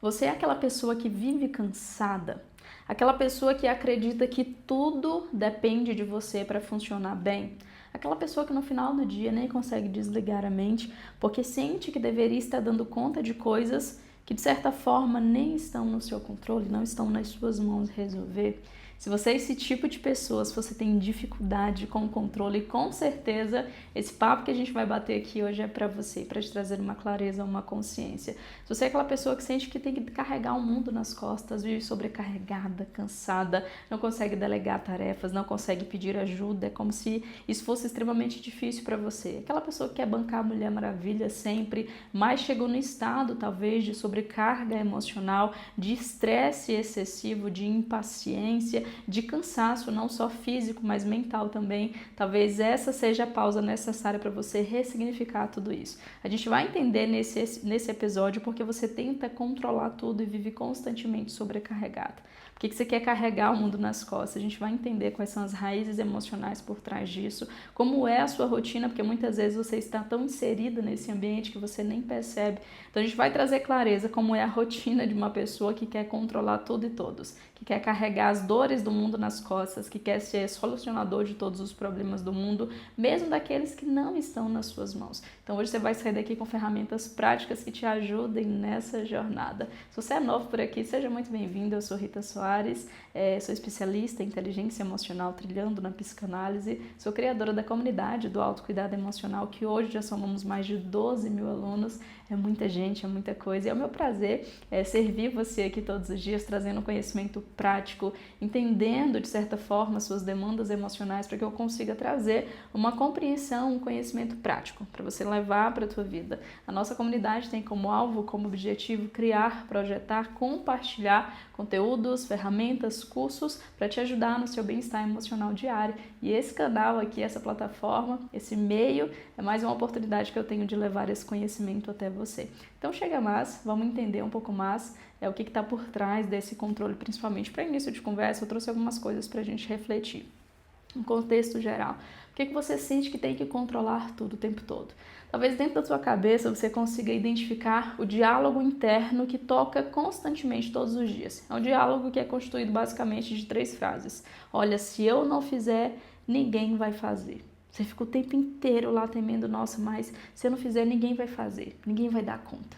Você é aquela pessoa que vive cansada? Aquela pessoa que acredita que tudo depende de você para funcionar bem? Aquela pessoa que no final do dia nem consegue desligar a mente porque sente que deveria estar dando conta de coisas que de certa forma nem estão no seu controle, não estão nas suas mãos resolver. Se você é esse tipo de pessoa, se você tem dificuldade com o controle, com certeza esse papo que a gente vai bater aqui hoje é para você, para te trazer uma clareza, uma consciência. Se você é aquela pessoa que sente que tem que carregar o mundo nas costas, vive sobrecarregada, cansada, não consegue delegar tarefas, não consegue pedir ajuda, é como se isso fosse extremamente difícil para você. Aquela pessoa que quer bancar a Mulher Maravilha sempre, mas chegou no estado talvez de sobrecarga emocional, de estresse excessivo, de impaciência, de cansaço, não só físico, mas mental também. Talvez essa seja a pausa necessária para você ressignificar tudo isso. A gente vai entender nesse episódio porque você tenta controlar tudo e vive constantemente sobrecarregado. Por que você quer carregar o mundo nas costas? A gente vai entender quais são as raízes emocionais por trás disso, como é a sua rotina, porque muitas vezes você está tão inserida nesse ambiente que você nem percebe. Então a gente vai trazer clareza como é a rotina de uma pessoa que quer controlar tudo e todos, que quer carregar as dores do mundo nas costas, que quer ser solucionador de todos os problemas do mundo, mesmo daqueles que não estão nas suas mãos. Então hoje você vai sair daqui com ferramentas práticas que te ajudem nessa jornada. Se você é novo por aqui, seja muito bem-vindo. Eu sou Rita Soares, sou especialista em inteligência emocional, trilhando na psicanálise, sou criadora da comunidade do autocuidado emocional, que hoje já somamos mais de 12 mil alunos. É muita gente, é muita coisa, e é o meu prazer servir você aqui todos os dias, trazendo conhecimento prático, entendendo de certa forma suas demandas emocionais, para que eu consiga trazer uma compreensão, um conhecimento prático, para você levar para a tua vida. A nossa comunidade tem como alvo, como objetivo, criar, projetar, compartilhar conteúdos, ferramentas, cursos, para te ajudar no seu bem-estar emocional diário. E esse canal aqui, essa plataforma, esse meio, é mais uma oportunidade que eu tenho de levar esse conhecimento até você. Então chega mais, vamos entender um pouco mais o que está por trás desse controle, principalmente para início de conversa. Eu trouxe algumas coisas para a gente refletir. Um contexto geral. Por que você sente que tem que controlar tudo o tempo todo? Talvez dentro da sua cabeça você consiga identificar o diálogo interno que toca constantemente todos os dias. É um diálogo que é constituído basicamente de 3 frases. Olha, se eu não fizer, ninguém vai fazer. Você fica o tempo inteiro lá temendo, nossa, mas se eu não fizer, ninguém vai fazer, ninguém vai dar conta.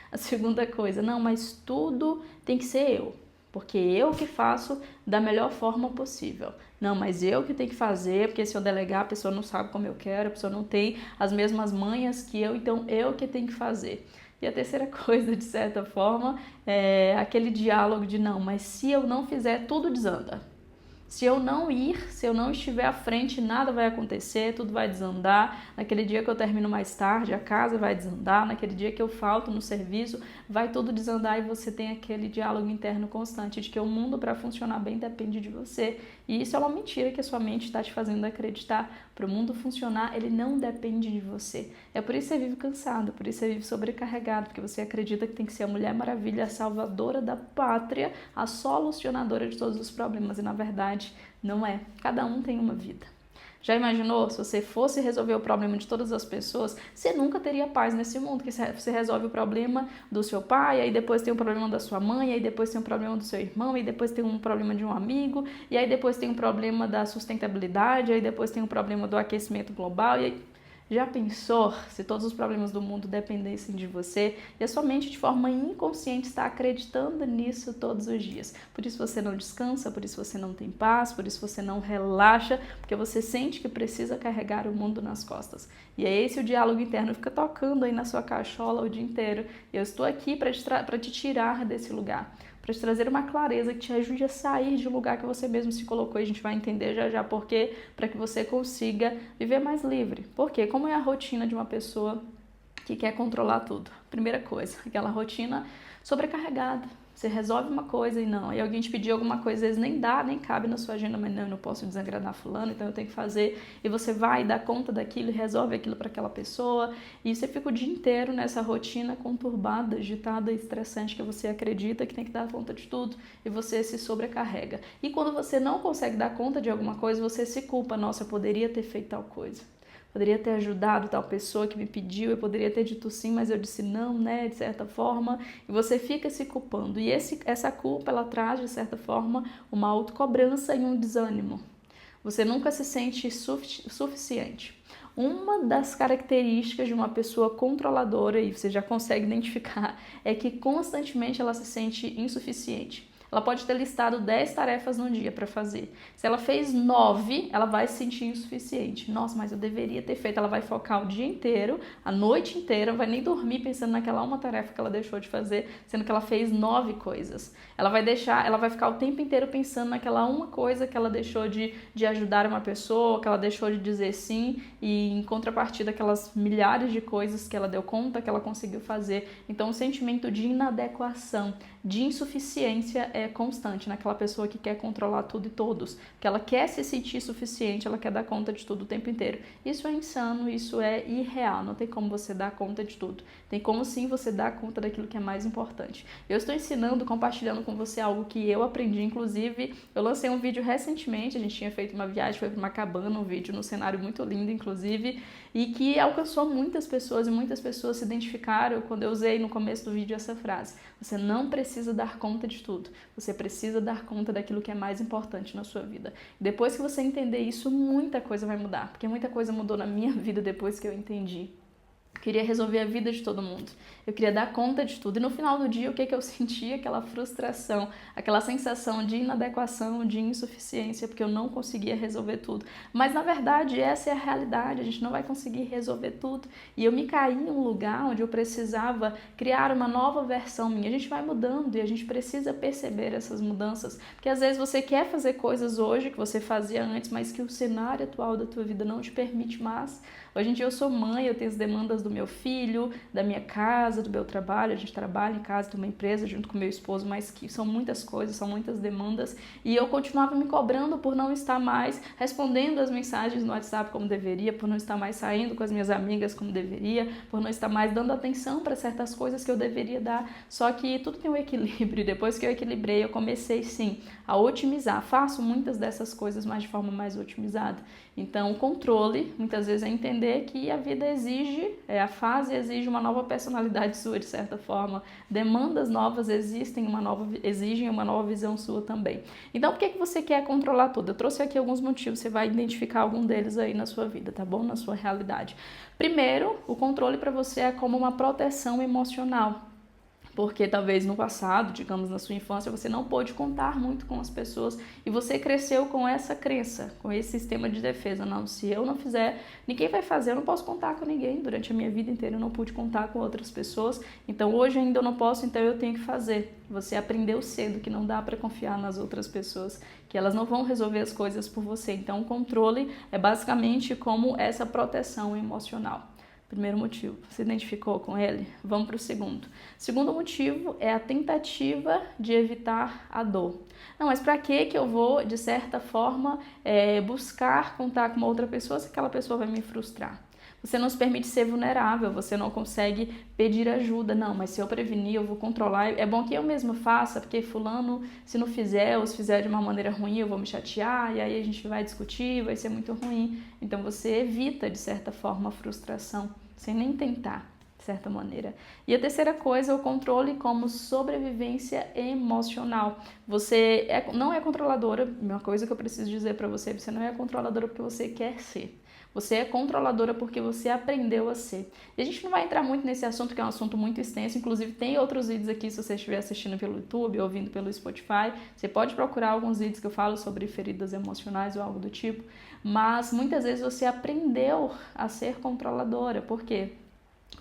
A segunda coisa, não, mas tudo tem que ser eu, porque eu que faço da melhor forma possível. Não, mas eu que tenho que fazer, porque se eu delegar, a pessoa não sabe como eu quero, a pessoa não tem as mesmas manhas que eu, então eu que tenho que fazer. E a terceira coisa, de certa forma, é aquele diálogo de não, mas se eu não fizer, tudo desanda. Se eu não ir, se eu não estiver à frente, nada vai acontecer, tudo vai desandar. Naquele dia que eu termino mais tarde, a casa vai desandar. Naquele dia que eu falto no serviço, vai tudo desandar e você tem aquele diálogo interno constante de que o mundo para funcionar bem depende de você. E isso é uma mentira que a sua mente está te fazendo acreditar. Para o mundo funcionar, ele não depende de você. É por isso que você vive cansado, por isso que você vive sobrecarregado, porque você acredita que tem que ser a Mulher Maravilha, a salvadora da pátria, a solucionadora de todos os problemas. E na verdade, não é. Cada um tem uma vida. Já imaginou se você fosse resolver o problema de todas as pessoas, você nunca teria paz nesse mundo, que você resolve o problema do seu pai, aí depois tem o problema da sua mãe, aí depois tem o problema do seu irmão, aí depois tem um problema de um amigo, e aí depois tem um problema da sustentabilidade, aí depois tem um problema do aquecimento global, e aí já pensou se todos os problemas do mundo dependessem de você e a sua mente de forma inconsciente está acreditando nisso todos os dias? Por isso você não descansa, por isso você não tem paz, por isso você não relaxa, porque você sente que precisa carregar o mundo nas costas. E é esse o diálogo interno, fica tocando aí na sua cachola o dia inteiro. E eu estou aqui para te tirar desse lugar, para te trazer uma clareza que te ajude a sair de um lugar que você mesmo se colocou. E a gente vai entender já já por quê, para que você consiga viver mais livre. Por quê? Como é a rotina de uma pessoa que quer controlar tudo? Primeira coisa, aquela rotina sobrecarregada. Você resolve uma coisa e não. E alguém te pedir alguma coisa, às vezes nem dá, nem cabe na sua agenda, mas não, eu não posso desagradar fulano, então eu tenho que fazer. E você vai dar conta daquilo e resolve aquilo para aquela pessoa. E você fica o dia inteiro nessa rotina conturbada, agitada, estressante, que você acredita que tem que dar conta de tudo. E você se sobrecarrega. E quando você não consegue dar conta de alguma coisa, você se culpa. Nossa, eu poderia ter feito tal coisa. poderia ter ajudado tal pessoa que me pediu, eu poderia ter dito sim, mas eu disse não, né, de certa forma, e você fica se culpando. E essa culpa, ela traz, de certa forma, uma autocobrança e um desânimo. Você nunca se sente suficiente. Uma das características de uma pessoa controladora, e você já consegue identificar, é que constantemente ela se sente insuficiente. Ela pode ter listado 10 tarefas no dia para fazer. Se ela fez 9, ela vai se sentir insuficiente. Nossa, mas eu deveria ter feito. Ela vai focar o dia inteiro, a noite inteira, não vai nem dormir pensando naquela uma tarefa que ela deixou de fazer, sendo que ela fez 9 coisas. Ela vai ficar o tempo inteiro pensando naquela uma coisa que ela deixou de ajudar uma pessoa, que ela deixou de dizer sim, e em contrapartida aquelas milhares de coisas que ela deu conta, que ela conseguiu fazer. Então o sentimento de inadequação, de insuficiência é constante naquela pessoa que quer controlar tudo e todos, que ela quer se sentir suficiente, ela quer dar conta de tudo o tempo inteiro. Isso é insano, isso é irreal, não tem como você dar conta de tudo. Tem como sim você dar conta daquilo que é mais importante. Eu estou ensinando, compartilhando com você algo que eu aprendi, inclusive eu lancei um vídeo recentemente, a gente tinha feito uma viagem, foi para uma cabana, um vídeo num cenário muito lindo, inclusive, e que alcançou muitas pessoas e muitas pessoas se identificaram quando eu usei no começo do vídeo essa frase. Você não precisa dar conta de tudo, você precisa dar conta daquilo que é mais importante na sua vida. Depois que você entender isso, muita coisa vai mudar, porque muita coisa mudou na minha vida depois que eu entendi. Eu queria resolver a vida de todo mundo. Eu queria dar conta de tudo. E no final do dia, o que eu sentia? Aquela frustração, aquela sensação de inadequação, de insuficiência, porque eu não conseguia resolver tudo. Mas, na verdade, essa é a realidade. A gente não vai conseguir resolver tudo. E eu me caí em um lugar onde eu precisava criar uma nova versão minha. A gente vai mudando e a gente precisa perceber essas mudanças. Porque, às vezes, você quer fazer coisas hoje que você fazia antes, mas que o cenário atual da tua vida não te permite mais. Hoje em dia eu sou mãe, eu tenho as demandas do meu filho, da minha casa, do meu trabalho. A gente trabalha em casa, tem uma empresa junto com meu esposo, mas que são muitas coisas, são muitas demandas. E eu continuava me cobrando por não estar mais respondendo as mensagens no WhatsApp como deveria, por não estar mais saindo com as minhas amigas como deveria, por não estar mais dando atenção para certas coisas que eu deveria dar. Só que tudo tem um equilíbrio. Depois que eu equilibrei, eu comecei sim a otimizar. Faço muitas dessas coisas, mas de forma mais otimizada. Então, o controle, muitas vezes, é entender que a vida exige, a fase exige uma nova personalidade sua, de certa forma. Demandas novas exigem uma nova visão sua também. Então, por que você quer controlar tudo? Eu trouxe aqui alguns motivos, você vai identificar algum deles aí na sua vida, tá bom? Na sua realidade. Primeiro, o controle para você é como uma proteção emocional. Porque talvez no passado, digamos na sua infância, você não pôde contar muito com as pessoas e você cresceu com essa crença, com esse sistema de defesa. Não, se eu não fizer, ninguém vai fazer, eu não posso contar com ninguém. Durante a minha vida inteira eu não pude contar com outras pessoas, então hoje ainda eu não posso, então eu tenho que fazer. Você aprendeu cedo que não dá para confiar nas outras pessoas, que elas não vão resolver as coisas por você. Então o controle é basicamente como essa proteção emocional. Primeiro motivo, você identificou com ele? Vamos para o segundo. Segundo motivo é a tentativa de evitar a dor. Não, mas para que eu vou, de certa forma, buscar contar com uma outra pessoa se aquela pessoa vai me frustrar? Você não se permite ser vulnerável, você não consegue pedir ajuda. Não, mas se eu prevenir, eu vou controlar. É bom que eu mesma faça, porque fulano, se não fizer, ou se fizer de uma maneira ruim, eu vou me chatear, e aí a gente vai discutir, vai ser muito ruim. Então você evita, de certa forma, a frustração, sem nem tentar, de certa maneira. E a terceira coisa é o controle como sobrevivência emocional. Você não é controladora, uma coisa que eu preciso dizer para você, você não é controladora porque você quer ser. Você é controladora porque você aprendeu a ser. E a gente não vai entrar muito nesse assunto, que é um assunto muito extenso. Inclusive, tem outros vídeos aqui, se você estiver assistindo pelo YouTube ou ouvindo pelo Spotify. Você pode procurar alguns vídeos que eu falo sobre feridas emocionais ou algo do tipo. Mas, muitas vezes, você aprendeu a ser controladora. Por quê?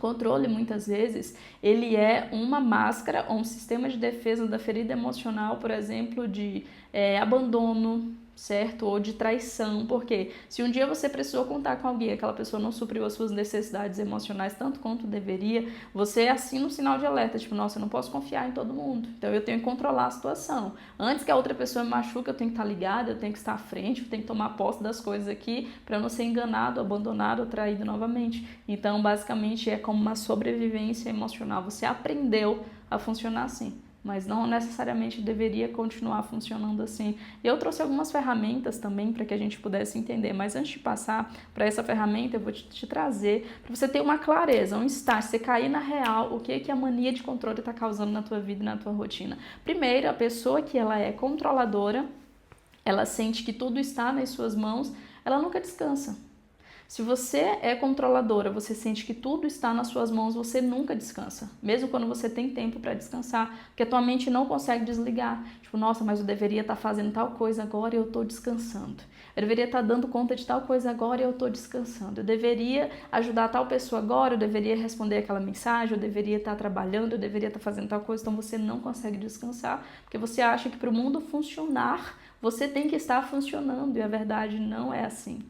Controle, muitas vezes, ele é uma máscara ou um sistema de defesa da ferida emocional, por exemplo, de abandono, certo? Ou de traição, porque se um dia você precisou contar com alguém, aquela pessoa não supriu as suas necessidades emocionais tanto quanto deveria, você assina um sinal de alerta, tipo, nossa, eu não posso confiar em todo mundo, então eu tenho que controlar a situação. Antes que a outra pessoa me machuque, eu tenho que estar ligada, eu tenho que estar à frente, eu tenho que tomar posse das coisas aqui para eu não ser enganado, abandonado ou traído novamente. Então, basicamente, é como uma sobrevivência emocional. Você aprendeu a funcionar assim. mas não necessariamente deveria continuar funcionando assim. E eu trouxe algumas ferramentas também para que a gente pudesse entender, mas antes de passar para essa ferramenta, eu vou te trazer para você ter uma clareza, um start, você cair na real, o que a mania de controle está causando na tua vida e na tua rotina. Primeiro, a pessoa que ela é controladora, ela sente que tudo está nas suas mãos, ela nunca descansa. Se você é controladora, você sente que tudo está nas suas mãos, você nunca descansa. Mesmo quando você tem tempo para descansar, porque a tua mente não consegue desligar. Tipo, nossa, mas eu deveria estar fazendo tal coisa agora e eu estou descansando. Eu deveria estar dando conta de tal coisa agora e eu estou descansando. Eu deveria ajudar tal pessoa agora, eu deveria responder aquela mensagem, eu deveria estar trabalhando, eu deveria estar fazendo tal coisa. Então você não consegue descansar, porque você acha que para o mundo funcionar, você tem que estar funcionando. E a verdade não é assim.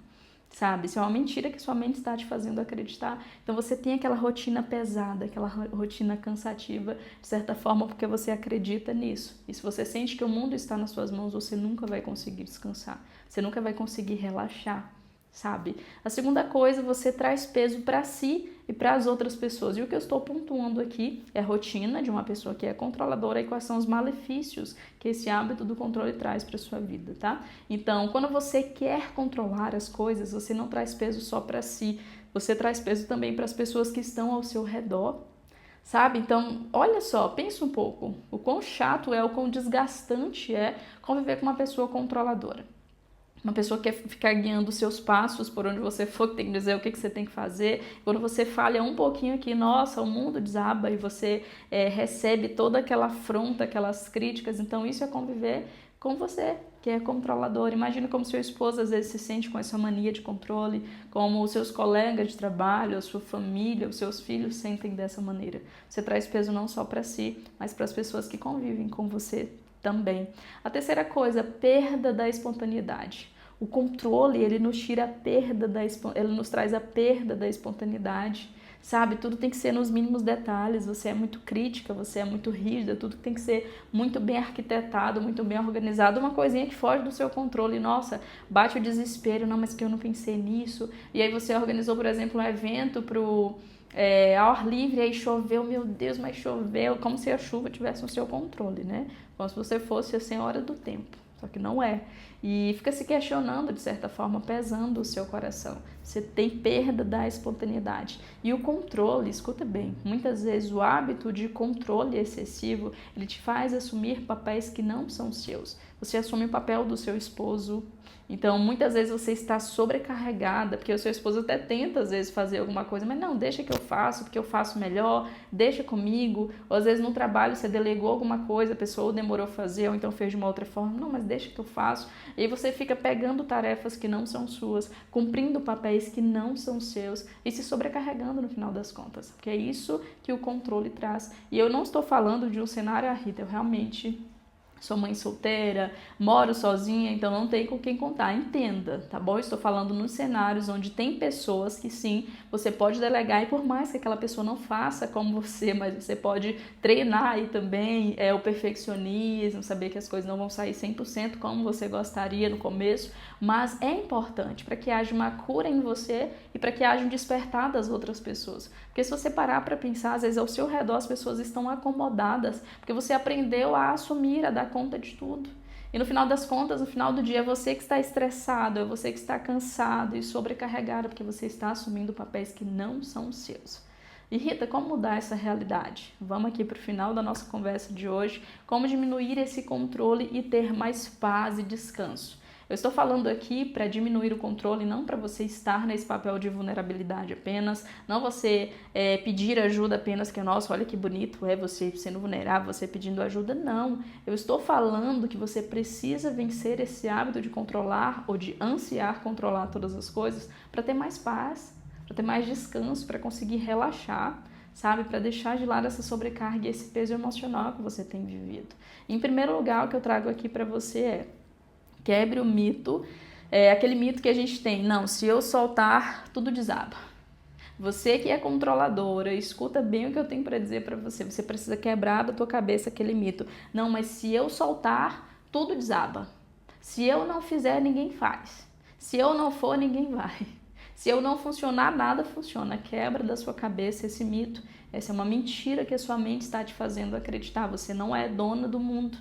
Sabe? Isso é uma mentira que sua mente está te fazendo acreditar. Então você tem aquela rotina pesada, aquela rotina cansativa, de certa forma, porque você acredita nisso. E se você sente que o mundo está nas suas mãos, você nunca vai conseguir descansar. Você nunca vai conseguir relaxar, sabe? A segunda coisa, você traz peso para si e para as outras pessoas. E o que eu estou pontuando aqui é a rotina de uma pessoa que é controladora e quais são os malefícios que esse hábito do controle traz para sua vida, tá? Então, quando você quer controlar as coisas, você não traz peso só para si, você traz peso também para as pessoas que estão ao seu redor, sabe? Então, olha só, pensa um pouco, o quão chato é, o quão desgastante é conviver com uma pessoa controladora. Uma pessoa que quer ficar guiando os seus passos por onde você for, que tem que dizer o que você tem que fazer. Quando você falha um pouquinho aqui, nossa, o mundo desaba e você recebe toda aquela afronta, aquelas críticas. Então isso é conviver com você, que é controlador. Imagina como seu esposo às vezes se sente com essa mania de controle, como os seus colegas de trabalho, a sua família, os seus filhos sentem dessa maneira. Você traz peso não só para si, mas para as pessoas que convivem com você também. A terceira coisa, perda da espontaneidade. O controle, ele nos tira a perda ele nos traz a perda da espontaneidade, sabe? Tudo tem que ser nos mínimos detalhes, você é muito crítica, você é muito rígida, tudo tem que ser muito bem arquitetado, muito bem organizado. Uma coisinha que foge do seu controle, nossa, bate o desespero, não, mas que eu não pensei nisso. E aí você organizou, por exemplo, um evento ao ar livre, aí choveu, meu Deus, mas choveu, como se a chuva tivesse no seu controle, né? Como se você fosse a senhora do tempo. Só que não é. E fica se questionando, de certa forma, pesando o seu coração. Você tem perda da espontaneidade. E o controle, escuta bem, muitas vezes o hábito de controle excessivo, ele te faz assumir papéis que não são seus. Você assume o papel do seu esposo. Então, muitas vezes você está sobrecarregada, porque o seu esposo até tenta, às vezes, fazer alguma coisa, mas não, deixa que eu faço, porque eu faço melhor, deixa comigo. Ou, às vezes, no trabalho, você delegou alguma coisa, a pessoa demorou a fazer, ou então fez de uma outra forma. Não, mas deixa que eu faço. E aí você fica pegando tarefas que não são suas, cumprindo papéis que não são seus e se sobrecarregando no final das contas. Porque é isso que o controle traz. E eu não estou falando de um cenário, Rita, eu realmente... sou mãe solteira, moro sozinha, então não tem com quem contar. Entenda, tá bom? Estou falando nos cenários onde tem pessoas que sim, você pode delegar e por mais que aquela pessoa não faça como você, mas você pode treinar aí também o perfeccionismo, saber que as coisas não vão sair 100% como você gostaria no começo, mas é importante para que haja uma cura em você e para que haja um despertar das outras pessoas. Porque se você parar para pensar, às vezes ao seu redor as pessoas estão acomodadas, porque você aprendeu a assumir, a dar conta de tudo. E no final das contas, no final do dia, é você que está estressado, é você que está cansado e sobrecarregado, porque você está assumindo papéis que não são seus. E Rita, como mudar essa realidade? Vamos aqui para o final da nossa conversa de hoje, como diminuir esse controle e ter mais paz e descanso. Eu estou falando aqui para diminuir o controle, não para você estar nesse papel de vulnerabilidade apenas, não você pedir ajuda apenas que, nossa, olha que bonito é você sendo vulnerável, você pedindo ajuda, não. Eu estou falando que você precisa vencer esse hábito de controlar ou de ansiar controlar todas as coisas para ter mais paz, para ter mais descanso, para conseguir relaxar, sabe? Para deixar de lado essa sobrecarga e esse peso emocional que você tem vivido. Em primeiro lugar, o que eu trago aqui para você é quebre o mito, aquele mito que a gente tem, não, se eu soltar, tudo desaba. Você que é controladora, escuta bem o que eu tenho para dizer para você, você precisa quebrar da tua cabeça aquele mito. Não, mas se eu soltar, tudo desaba. Se eu não fizer, ninguém faz. Se eu não for, ninguém vai. Se eu não funcionar, nada funciona. Quebra da sua cabeça esse mito Essa é uma mentira que a sua mente está te fazendo acreditar. Você não é dona do mundo.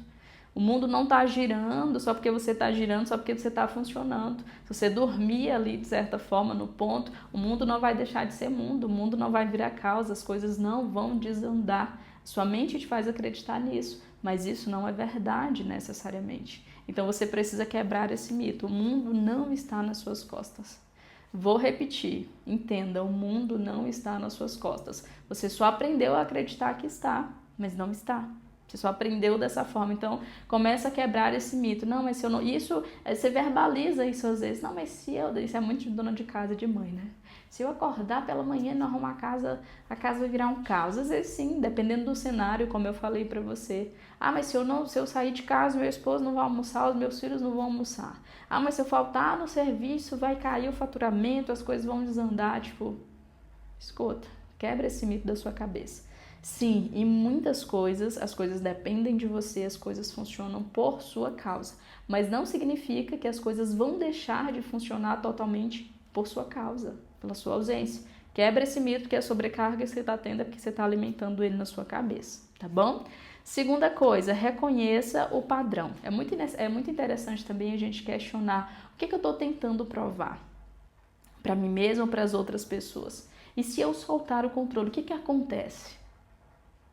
O mundo não está girando só porque você está girando, só porque você está funcionando. Se você dormir ali, de certa forma, no ponto, o mundo não vai deixar de ser mundo, o mundo não vai virar causa, as coisas não vão desandar. Sua mente te faz acreditar nisso, mas isso não é verdade necessariamente. Então você precisa quebrar esse mito. O mundo não está nas suas costas. Vou repetir, entenda, o mundo não está nas suas costas. Você só aprendeu a acreditar que está, mas não está. Você só aprendeu dessa forma, então começa a quebrar esse mito. Não, mas se eu não... Isso, você verbaliza isso às vezes. Não, mas se eu... Isso é muito de dona de casa, de mãe, né? Se eu acordar pela manhã e não arrumar a casa vai virar um caos. Às vezes sim, dependendo do cenário, como eu falei pra você. Ah, mas se eu sair de casa, meu esposo não vai almoçar, os meus filhos não vão almoçar. Ah, mas se eu faltar no serviço, vai cair o faturamento, as coisas vão desandar. Tipo, escuta, quebra esse mito da sua cabeça. Sim, em muitas coisas, as coisas dependem de você, as coisas funcionam por sua causa. Mas não significa que as coisas vão deixar de funcionar totalmente por sua causa, pela sua ausência. Quebra esse mito que a sobrecarga que você está tendo é porque você está alimentando ele na sua cabeça, tá bom? Segunda coisa, reconheça o padrão. É muito interessante também a gente questionar o que eu estou tentando provar para mim mesmo ou para as outras pessoas. E se eu soltar o controle, o que acontece?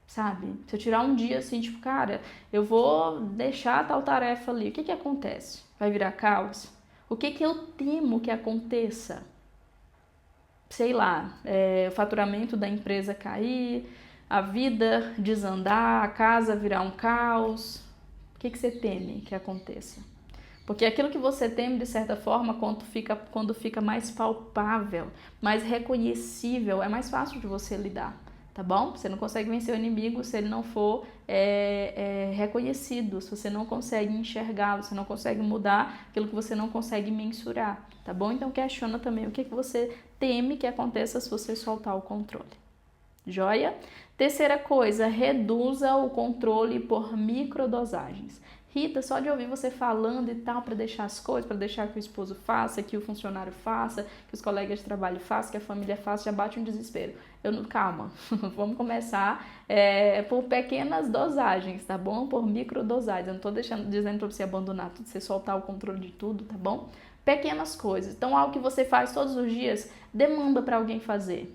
Sabe? Se eu tirar um dia assim, tipo, cara, eu vou deixar tal tarefa ali, o que acontece? Vai virar caos? O que eu temo que aconteça? Sei lá, o faturamento da empresa cair, a vida desandar, a casa virar um caos. O que você teme que aconteça? Porque aquilo que você teme, de certa forma, quando fica mais palpável, mais reconhecível, é mais fácil de você lidar. Tá bom? Você não consegue vencer o inimigo se ele não for reconhecido, se você não consegue enxergá-lo, você não consegue mudar aquilo que você não consegue mensurar, tá bom? Então questiona também o que você teme que aconteça se você soltar o controle. Joia? Terceira coisa, reduza o controle por microdosagens. Rita, só de ouvir você falando e tal, para deixar as coisas, para deixar que o esposo faça, que o funcionário faça, que os colegas de trabalho façam, que a família faça, já bate um desespero. Calma, vamos começar por pequenas dosagens, tá bom? Por microdosagens. Eu não tô dizendo para você abandonar tudo, você soltar o controle de tudo, tá bom? Pequenas coisas. Então, algo que você faz todos os dias, demanda para alguém fazer.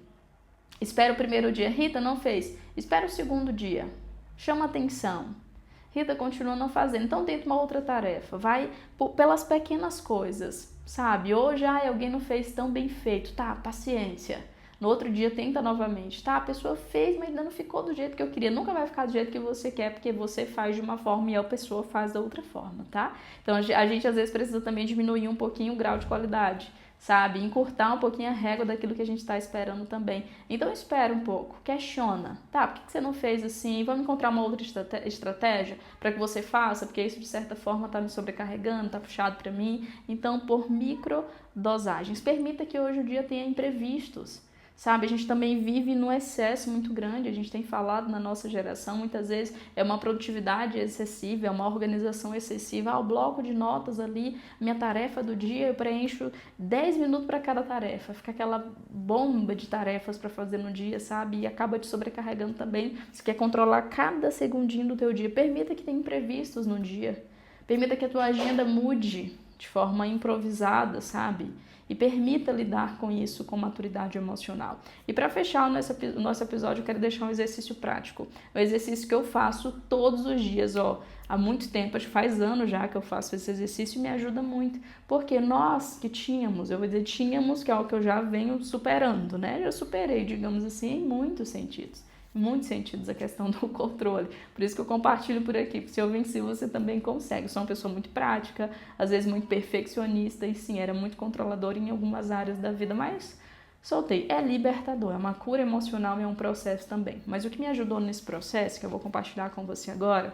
Espera o primeiro dia. Rita, não fez. Espera o segundo dia. Chama atenção. Rita continua não fazendo, então tenta uma outra tarefa, vai pelas pequenas coisas, sabe? Hoje, alguém não fez tão bem feito, tá, paciência. No outro dia tenta novamente, tá, a pessoa fez, mas ainda não ficou do jeito que eu queria, nunca vai ficar do jeito que você quer, porque você faz de uma forma e a pessoa faz da outra forma, tá? Então a gente às vezes precisa também diminuir um pouquinho o grau de qualidade, sabe? Encurtar um pouquinho a régua daquilo que a gente está esperando também. Então espera um pouco, questiona, tá? Por que você não fez assim? Vamos encontrar uma outra estratégia para que você faça, porque isso de certa forma está me sobrecarregando, está puxado para mim. Então, por micro dosagens, permita que hoje o dia tenha imprevistos. Sabe, a gente também vive num excesso muito grande, a gente tem falado na nossa geração, muitas vezes é uma produtividade excessiva, é uma organização excessiva, o bloco de notas ali, minha tarefa do dia, eu preencho 10 minutos para cada tarefa, fica aquela bomba de tarefas para fazer no dia, sabe, e acaba te sobrecarregando também, você quer controlar cada segundinho do teu dia, permita que tenha imprevistos no dia, permita que a tua agenda mude de forma improvisada, sabe? E permita lidar com isso com maturidade emocional. E para fechar o nosso episódio, eu quero deixar um exercício prático. Um exercício que eu faço todos os dias, há muito tempo, acho que faz anos já que eu faço esse exercício e me ajuda muito. Porque nós que tínhamos, eu vou dizer tínhamos, que é algo que eu já venho superando, né? Já superei, digamos assim, em muitos sentidos. Muitos sentidos a questão do controle, por isso que eu compartilho por aqui, porque se eu venci você também consegue. Eu sou uma pessoa muito prática, às vezes muito perfeccionista e sim, era muito controladora em algumas áreas da vida, mas soltei. É libertador, é uma cura emocional e é um processo também, mas o que me ajudou nesse processo, que eu vou compartilhar com você agora,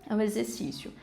é o exercício.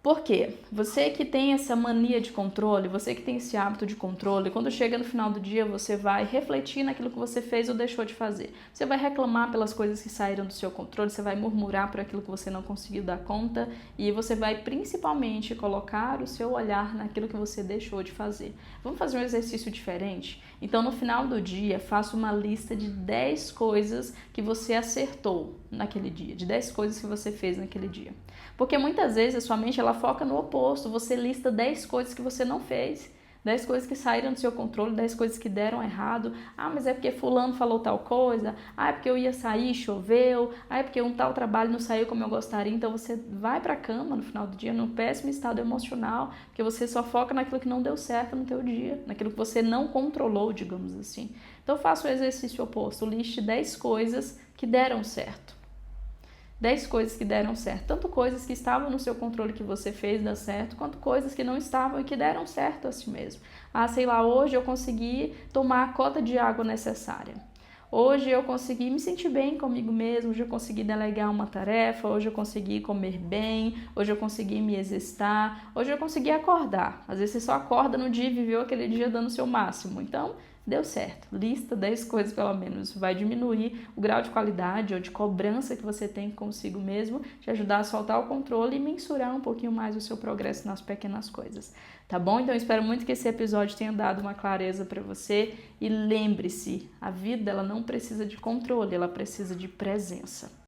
Por quê? Você que tem essa mania de controle, você que tem esse hábito de controle, quando chega no final do dia, você vai refletir naquilo que você fez ou deixou de fazer. Você vai reclamar pelas coisas que saíram do seu controle, você vai murmurar por aquilo que você não conseguiu dar conta e você vai principalmente colocar o seu olhar naquilo que você deixou de fazer. Vamos fazer um exercício diferente? Então, no final do dia, faça uma lista de 10 coisas que você acertou naquele dia, de 10 coisas que você fez naquele dia. Porque muitas vezes a sua mente ela foca no oposto, você lista 10 coisas que você não fez, 10 coisas que saíram do seu controle, 10 coisas que deram errado. Ah, mas é porque fulano falou tal coisa, ah, é porque eu ia sair, choveu, ah, é porque um tal trabalho não saiu como eu gostaria. Então você vai pra cama no final do dia num péssimo estado emocional, porque você só foca naquilo que não deu certo no teu dia, naquilo que você não controlou, digamos assim. Então faça o exercício oposto, liste 10 coisas que deram certo. 10 coisas que deram certo, tanto coisas que estavam no seu controle que você fez dar certo, quanto coisas que não estavam e que deram certo a si mesmo. Ah, sei lá, hoje eu consegui tomar a cota de água necessária. Hoje eu consegui me sentir bem comigo mesmo, hoje eu consegui delegar uma tarefa, hoje eu consegui comer bem, hoje eu consegui me exercitar, hoje eu consegui acordar. Às vezes você só acorda no dia e viveu aquele dia dando o seu máximo. Então, deu certo. Lista 10 coisas pelo menos. Isso vai diminuir o grau de qualidade ou de cobrança que você tem consigo mesmo, te ajudar a soltar o controle e mensurar um pouquinho mais o seu progresso nas pequenas coisas. Tá bom? Então eu espero muito que esse episódio tenha dado uma clareza para você e lembre-se, a vida ela não precisa de controle, ela precisa de presença.